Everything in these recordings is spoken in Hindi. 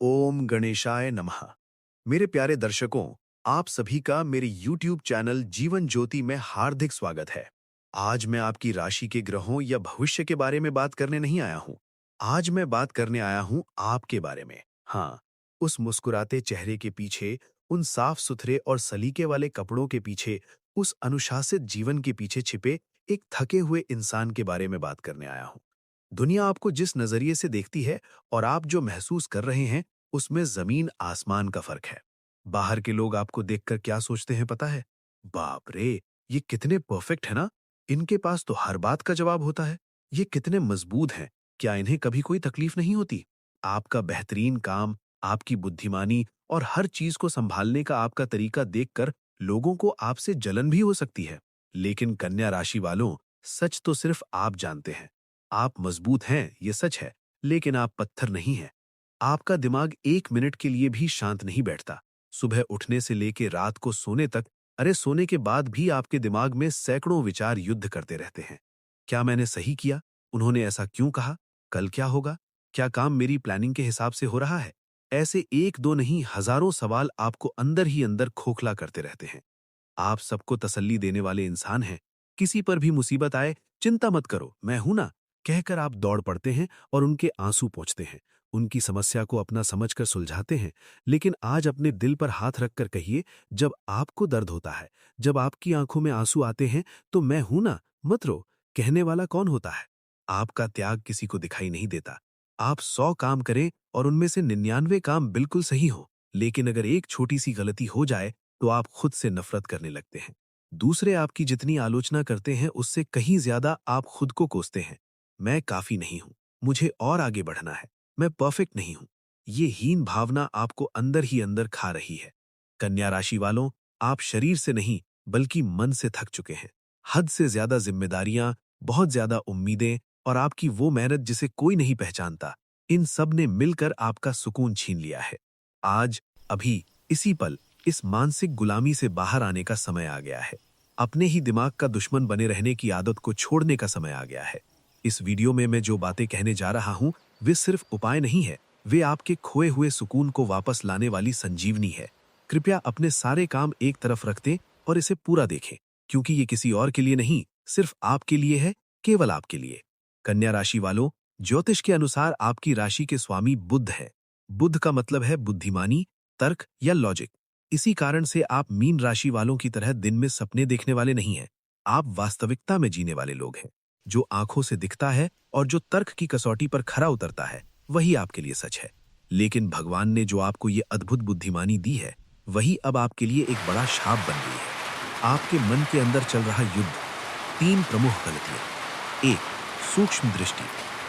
ओम गणेशाय नमः। मेरे प्यारे दर्शकों, आप सभी का मेरे YouTube चैनल जीवन ज्योति में हार्दिक स्वागत है। आज मैं आपकी राशि के ग्रहों या भविष्य के बारे में बात करने नहीं आया हूँ। आज मैं बात करने आया हूँ आपके बारे में। हाँ, उस मुस्कुराते चेहरे के पीछे, उन साफ सुथरे और सलीके वाले कपड़ों के पीछे, उस अनुशासित जीवन के पीछे छिपे एक थके हुए इंसान के बारे में बात करने आया हूँ। दुनिया आपको जिस नजरिए से देखती है और आप जो महसूस कर रहे हैं, उसमें जमीन आसमान का फर्क है। बाहर के लोग आपको देखकर क्या सोचते हैं पता है? बाप रे, ये कितने परफेक्ट है ना। इनके पास तो हर बात का जवाब होता है। ये कितने मजबूत हैं। क्या इन्हें कभी कोई तकलीफ नहीं होती? आपका बेहतरीन काम, आपकी बुद्धिमानी और हर चीज को संभालने का आपका तरीका देखकर लोगों को आपसे जलन भी हो सकती है। लेकिन कन्या राशि वालों, सच तो सिर्फ आप जानते हैं। आप मजबूत हैं, ये सच है, लेकिन आप पत्थर नहीं हैं। आपका दिमाग एक मिनट के लिए भी शांत नहीं बैठता। सुबह उठने से लेके रात को सोने तक, अरे सोने के बाद भी आपके दिमाग में सैकड़ों विचार युद्ध करते रहते हैं। क्या मैंने सही किया? उन्होंने ऐसा क्यों कहा? कल क्या होगा? क्या काम मेरी प्लानिंग के हिसाब से हो रहा है? ऐसे एक दो नहीं, हजारों सवाल आपको अंदर ही अंदर खोखला करते रहते हैं। आप सबको तसल्ली देने वाले इंसान हैं। किसी पर भी मुसीबत आए, चिंता मत करो, मैं हूं ना, कहकर आप दौड़ पड़ते हैं और उनके आंसू पोंछते हैं। उनकी समस्या को अपना समझकर सुलझाते हैं। लेकिन आज अपने दिल पर हाथ रखकर कहिए, जब आपको दर्द होता है, जब आपकी आंखों में आंसू आते हैं, तो मैं हूं ना, मत रो, कहने वाला कौन होता है? आपका त्याग किसी को दिखाई नहीं देता। आप 100 काम करें और उनमें से 99 काम बिल्कुल सही हो, लेकिन अगर एक छोटी सी गलती हो जाए तो आप खुद से नफरत करने लगते हैं। दूसरे आपकी जितनी आलोचना करते हैं, उससे कहीं ज्यादा आप खुद को कोसते हैं। मैं काफी नहीं हूं, मुझे और आगे बढ़ना है, मैं परफेक्ट नहीं हूं। ये हीन भावना आपको अंदर ही अंदर खा रही है। कन्या राशि वालों, आप शरीर से नहीं बल्कि मन से थक चुके हैं। हद से ज्यादा जिम्मेदारियां, बहुत ज्यादा उम्मीदें और आपकी वो मेहनत जिसे कोई नहीं पहचानता, इन सब ने मिलकर आपका सुकून छीन लिया है। आज, अभी, इसी पल इस मानसिक गुलामी से बाहर आने का समय आ गया है। अपने ही दिमाग का दुश्मन बने रहने की आदत को छोड़ने का समय आ गया है। इस वीडियो में मैं जो बातें कहने जा रहा हूं, वे सिर्फ उपाय नहीं है, वे आपके खोए हुए सुकून को वापस लाने वाली संजीवनी है। कृपया अपने सारे काम एक तरफ रख दें और इसे पूरा देखें, क्योंकि ये किसी और के लिए नहीं, सिर्फ आपके लिए है, केवल आपके लिए। कन्या राशि वालों, ज्योतिष के अनुसार आपकी राशि के स्वामी बुध है। बुध का मतलब है बुद्धिमानी, तर्क या लॉजिक। इसी कारण से आप मीन राशि वालों की तरह दिन में सपने देखने वाले नहीं हैं। आप वास्तविकता में जीने वाले लोग हैं। जो आंखों से दिखता है और जो तर्क की कसौटी पर खरा उतरता है, वही आपके लिए सच है। लेकिन भगवान ने जो आपको ये अद्भुत बुद्धिमानी दी है, वही अब आपके लिए एक बड़ा शाप बन गई है। आपके मन के अंदर चल रहा युद्ध। 3 प्रमुख गलतियां। 1, सूक्ष्म दृष्टि,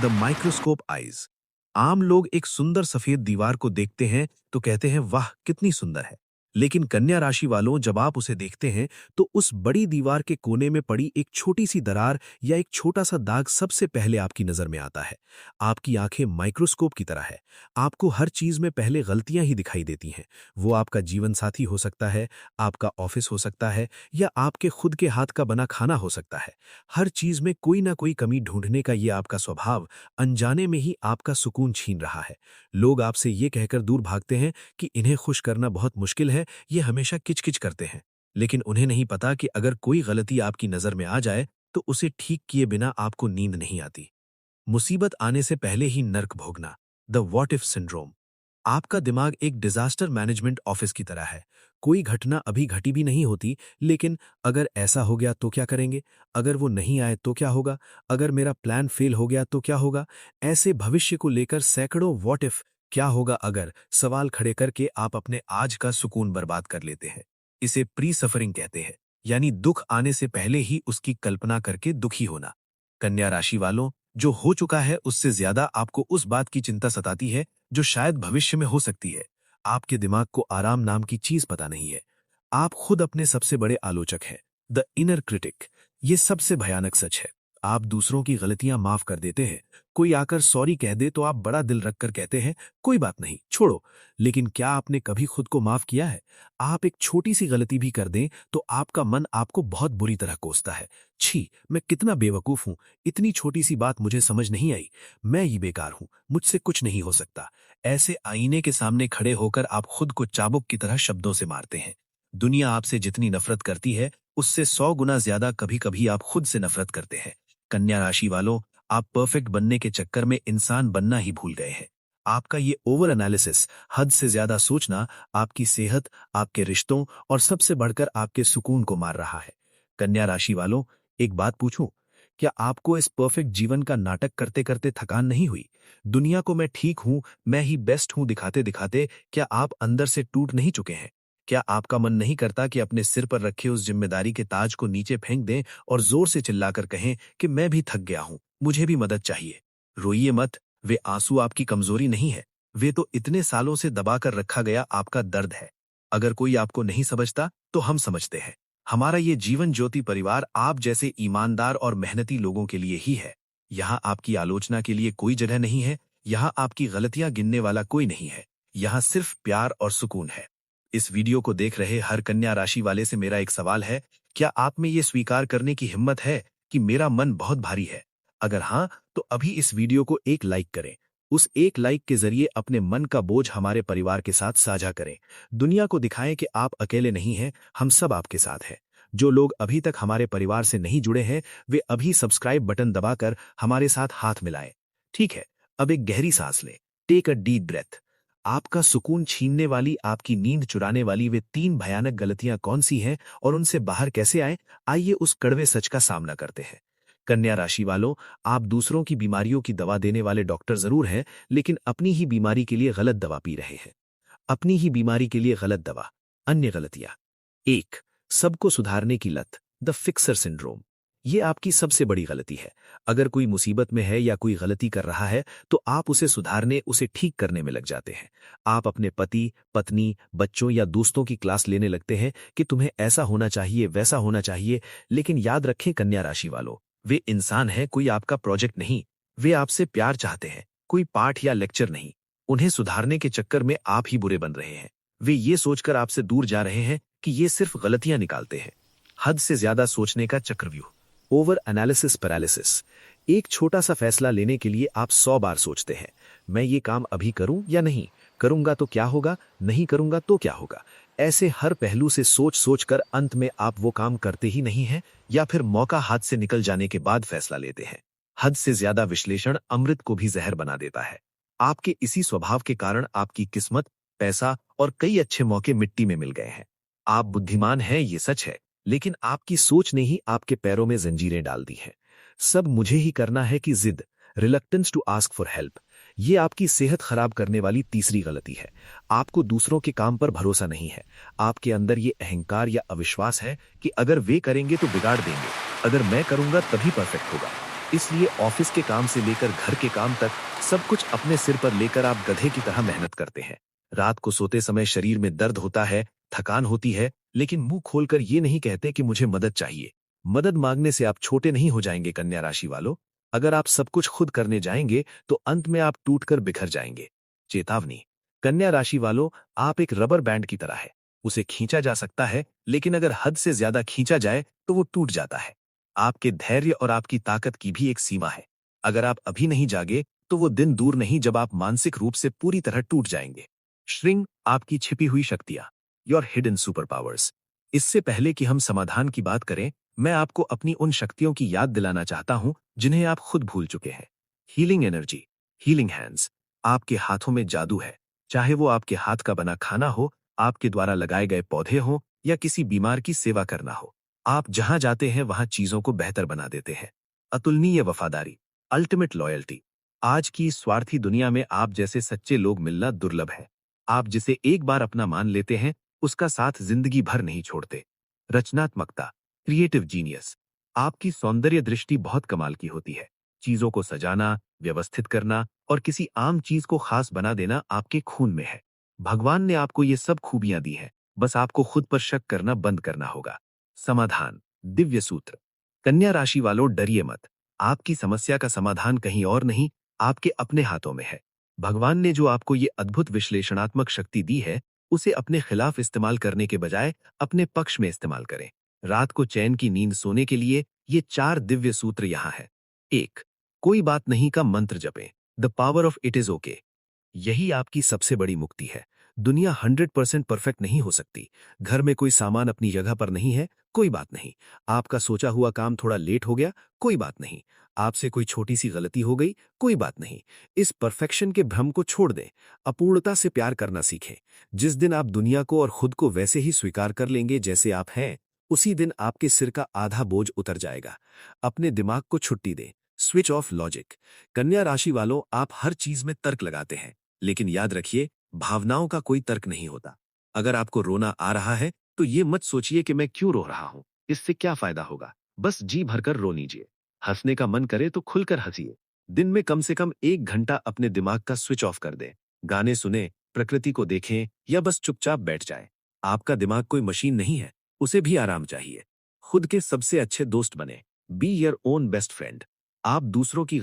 द माइक्रोस्कोप आईज। आम लोग एक सुंदर सफेद दीवार को देखते हैं तो कहते हैं, वाह कितनी सुंदर है। लेकिन कन्या राशि वालों, जब आप उसे देखते हैं तो उस बड़ी दीवार के कोने में पड़ी एक छोटी सी दरार या एक छोटा सा दाग सबसे पहले आपकी नजर में आता है। आपकी आंखें माइक्रोस्कोप की तरह है। आपको हर चीज में पहले गलतियां ही दिखाई देती हैं। वो आपका जीवन साथी हो सकता है, आपका ऑफिस हो सकता है, या आपके खुद के हाथ का बना खाना हो सकता है। हर चीज में कोई ना कोई कमी ढूंढने का ये आपका स्वभाव अनजाने में ही आपका सुकून छीन रहा है। लोग आपसे ये कहकर दूर भागते हैं कि इन्हें खुश करना बहुत मुश्किल है, ये हमेशा किचकिच करते हैं। लेकिन उन्हें नहीं पता कि अगर कोई गलती आपकी नजर में आ जाए तो उसे ठीक किए बिना आपको नींद नहीं आती। मुसीबत आने से पहले ही नर्क भोगना, द व्हाट इफ सिंड्रोम। आपका दिमाग एक डिजास्टर मैनेजमेंट ऑफिस की तरह है। कोई घटना अभी घटी भी नहीं होती, लेकिन अगर ऐसा हो गया तो क्या करेंगे? अगर वो नहीं आए तो क्या होगा? अगर मेरा प्लान फेल हो गया तो क्या होगा? ऐसे भविष्य को लेकर सैकड़ों व्हाट इफ, क्या होगा अगर, सवाल खड़े करके आप अपने आज का सुकून बर्बाद कर लेते हैं। इसे प्री सफरिंग कहते हैं, यानी दुख आने से पहले ही उसकी कल्पना करके दुखी होना। कन्या राशि वालों, जो हो चुका है उससे ज्यादा आपको उस बात की चिंता सताती है जो शायद भविष्य में हो सकती है। आपके दिमाग को आराम नाम की चीज पता नहीं है। आप खुद अपने सबसे बड़े आलोचक हैं, द इनर क्रिटिक। ये सबसे भयानक सच है। आप दूसरों की गलतियां माफ कर देते हैं। कोई आकर सॉरी कह दे तो आप बड़ा दिल रखकर कहते हैं कोई बात नहीं, छोड़ो। लेकिन क्या आपने कभी खुद को माफ किया है? आप एक छोटी सी गलती भी कर दें तो आपका मन आपको बहुत बुरी तरह कोसता है। छी, मैं कितना बेवकूफ हूं, इतनी छोटी सी बात मुझे समझ नहीं आई, मैं ही बेकार हूं, मुझसे कुछ नहीं हो सकता। ऐसे आईने के सामने खड़े होकर आप खुद को चाबुक की तरह शब्दों से मारते हैं। दुनिया आपसे जितनी नफरत करती है उससे 100 गुना ज्यादा कभी कभी आप खुद से नफरत करते हैं। कन्या राशि वालों, आप परफेक्ट बनने के चक्कर में इंसान बनना ही भूल गए हैं। आपका ये ओवर एनालिसिस, हद से ज्यादा सोचना, आपकी सेहत, आपके रिश्तों और सबसे बढ़कर आपके सुकून को मार रहा है। कन्या राशि वालों, एक बात पूछूं, क्या आपको इस परफेक्ट जीवन का नाटक करते करते थकान नहीं हुई? दुनिया को मैं ठीक हूं, मैं ही बेस्ट हूं दिखाते दिखाते क्या आप अंदर से टूट नहीं चुके हैं? क्या आपका मन नहीं करता कि अपने सिर पर रखे उस जिम्मेदारी के ताज को नीचे फेंक दें और जोर से चिल्लाकर कहें कि मैं भी थक गया हूं, मुझे भी मदद चाहिए? रोइए मत, वे आंसू आपकी कमजोरी नहीं है, वे तो इतने सालों से दबाकर रखा गया आपका दर्द है। अगर कोई आपको नहीं समझता तो हम समझते हैं। हमारा ये जीवन ज्योति परिवार आप जैसे ईमानदार और मेहनती लोगों के लिए ही है। यहाँ आपकी आलोचना के लिए कोई जगह नहीं है, यहाँ आपकी गलतियां गिनने वाला कोई नहीं है, यहाँ सिर्फ प्यार और सुकून है। इस वीडियो को देख रहे हर कन्या राशि वाले से मेरा एक सवाल है, क्या आप में ये स्वीकार करने की हिम्मत है कि मेरा मन बहुत भारी है? अगर हाँ, तो अभी इस वीडियो को एक लाइक करें। उस एक लाइक के जरिए अपने मन का बोझ हमारे परिवार के साथ साझा करें। दुनिया को दिखाएं कि आप अकेले नहीं हैं, हम सब आपके साथ हैं। जो लोग अभी तक हमारे परिवार से नहीं जुड़े हैं, वे अभी सब्सक्राइब बटन दबाकर हमारे साथ हाथ मिलाएं। ठीक है, अब एक गहरी सांस लें। Take a deep breath. आपका सुकून छीनने वाली, आपकी नींद चुराने वाली वे 3 भयानक गलतियां कौन सी हैं और उनसे बाहर कैसे आए? आइए उस कड़वे सच का सामना करते हैं। कन्या राशि वालों, आप दूसरों की बीमारियों की दवा देने वाले डॉक्टर जरूर हैं, लेकिन अपनी ही बीमारी के लिए गलत दवा पी रहे हैं। अपनी ही बीमारी के लिए गलत दवा। अन्य गलतियां। 1, सबको सुधारने की लत, द फिक्सर सिंड्रोम। ये आपकी सबसे बड़ी गलती है। अगर कोई मुसीबत में है या कोई गलती कर रहा है तो आप उसे सुधारने, उसे ठीक करने में लग जाते हैं। आप अपने पति, पत्नी, बच्चों या दोस्तों की क्लास लेने लगते हैं कि तुम्हें ऐसा होना चाहिए, वैसा होना चाहिए। लेकिन याद रखें कन्या राशि वालों, वे इंसान हैं, कोई आपका प्रोजेक्ट नहीं। वे आपसे प्यार चाहते हैं, कोई पाठ या लेक्चर नहीं। उन्हें सुधारने के चक्कर में आप ही बुरे बन रहे हैं। वे ये सोचकर आपसे दूर जा रहे हैं कि ये सिर्फ गलतियां निकालते हैं। हद से ज्यादा सोचने का चक्रव्यूह, ओवर एनालिसिस पैरालिसिस। एक छोटा सा फैसला लेने के लिए आप 100 बार सोचते हैं, मैं ये काम अभी करूं या नहीं, करूंगा तो क्या होगा, नहीं करूंगा तो क्या होगा। ऐसे हर पहलू से सोच सोच कर अंत में आप वो काम करते ही नहीं हैं, या फिर मौका हाथ से निकल जाने के बाद फैसला लेते हैं। हद से ज्यादा विश्लेषण अमृत को भी जहर बना देता है। आपके इसी स्वभाव के कारण आपकी किस्मत, पैसा और कई अच्छे मौके मिट्टी में मिल गए हैं। आप बुद्धिमान हैं, ये सच है, लेकिन आपकी सोच ने ही आपके पैरों में जंजीरें डाल दी हैं। सब मुझे ही करना है कि जिद, reluctance to ask for help. ये आपकी सेहत खराब करने वाली तीसरी गलती है। आपको दूसरों के काम पर भरोसा नहीं है। आपके अंदर ये अहंकार या अविश्वास है कि अगर वे करेंगे तो बिगाड़ देंगे, अगर मैं करूंगा तभी परफेक्ट होगा। इसलिए ऑफिस के काम से लेकर घर के काम तक सब कुछ अपने सिर पर लेकर आप गधे की तरह मेहनत करते हैं। रात को सोते समय शरीर में दर्द होता है, थकान होती है, लेकिन मुंह खोलकर ये नहीं कहते कि मुझे मदद चाहिए। मदद मांगने से आप छोटे नहीं हो जाएंगे कन्या राशि वालों। अगर आप सब कुछ खुद करने जाएंगे तो अंत में आप टूटकर बिखर जाएंगे। चेतावनी, कन्या राशि वालों, आप एक रबर बैंड की तरह है। उसे खींचा जा सकता है, लेकिन अगर हद से ज्यादा खींचा जाए तो वो टूट जाता है। आपके धैर्य और आपकी ताकत की भी एक सीमा है। अगर आप अभी नहीं जागे तो वो दिन दूर नहीं जब आप मानसिक रूप से पूरी तरह टूट जाएंगे। श्रिंग, आपकी छिपी हुई शक्तियां, योर हिडन सुपर पावर्स। इससे पहले कि हम समाधान की बात करें, मैं आपको अपनी उन शक्तियों की याद दिलाना चाहता हूं जिन्हें आप खुद भूल चुके हैं। Healing energy, healing hands. आपके हाथों में जादू है। चाहे वो आपके हाथ का बना खाना हो, आपके द्वारा लगाए गए पौधे हो, या किसी बीमार की सेवा करना हो। आप जहां जाते हैं वहां चीजों को बेहतर बना देते हैं। अतुलनीय वफादारी, अल्टीमेट लॉयल्टी। आज की इस स्वार्थी दुनिया में आप जैसे सच्चे लोग मिलना दुर्लभ है। आप जिसे एक बार अपना मान लेते हैं, उसका साथ जिंदगी भर नहीं छोड़ते। रचनात्मकता, क्रिएटिव जीनियस। आपकी सौंदर्य दृष्टि बहुत कमाल की होती है। चीजों को सजाना, व्यवस्थित करना और किसी आम चीज को खास बना देना आपके खून में है। भगवान ने आपको ये सब खूबियां दी हैं, बस आपको खुद पर शक करना बंद करना होगा। समाधान, दिव्य सूत्र। कन्या राशि वालों, डरिए मत। आपकी समस्या का समाधान कहीं और नहीं, आपके अपने हाथों में है। भगवान ने जो आपको ये अद्भुत विश्लेषणात्मक शक्ति दी है, उसे अपने खिलाफ इस्तेमाल करने के बजाय अपने पक्ष में इस्तेमाल करें। रात को चैन की नींद सोने के लिए ये 4 दिव्य सूत्र यहाँ है। 1. कोई बात नहीं का मंत्र जपें। The power of it is okay. यही आपकी सबसे बड़ी मुक्ति है। दुनिया 100% परफेक्ट नहीं हो सकती। घर में कोई सामान अपनी जगह पर नहीं है, कोई बात नहीं। आपका सोचा हुआ काम थोड़ा लेट हो गया, कोई बात नहीं। आपसे कोई छोटी सी गलती हो गई, कोई बात नहीं। इस परफेक्शन के भ्रम को छोड़ दें। अपूर्णता से प्यार करना सीखें। जिस दिन आप दुनिया को और खुद को वैसे ही स्वीकार कर लेंगे जैसे आप हैं, उसी दिन आपके सिर का आधा बोझ उतर जाएगा। अपने दिमाग को छुट्टी दें। Switch off logic. कन्या राशि वालों, आप हर चीज में तर्क लगाते हैं, लेकिन याद रखिए, भावनाओं का कोई तर्क नहीं होता। अगर आपको रोना आ रहा है, तो ये मत सोचिए कि मैं क्यों रो रहा हूं, इससे क्या फायदा होगा। बस जी भरकर रो लीजिए। हंसने का मन करे तो खुलकर हंसिए। दिन में कम से कम 1 घंटा अपने दिमाग का स्विच ऑफ कर दें। गाने सुने, प्रकृति को देखें या बस चुपचाप बैठ जाएं। आपका दिमाग कोई मशीन नहीं है, उसे भी आराम चाहिए। खुद के सबसे अच्छे दोस्त बने। Be your own best friend. आप दूसरों की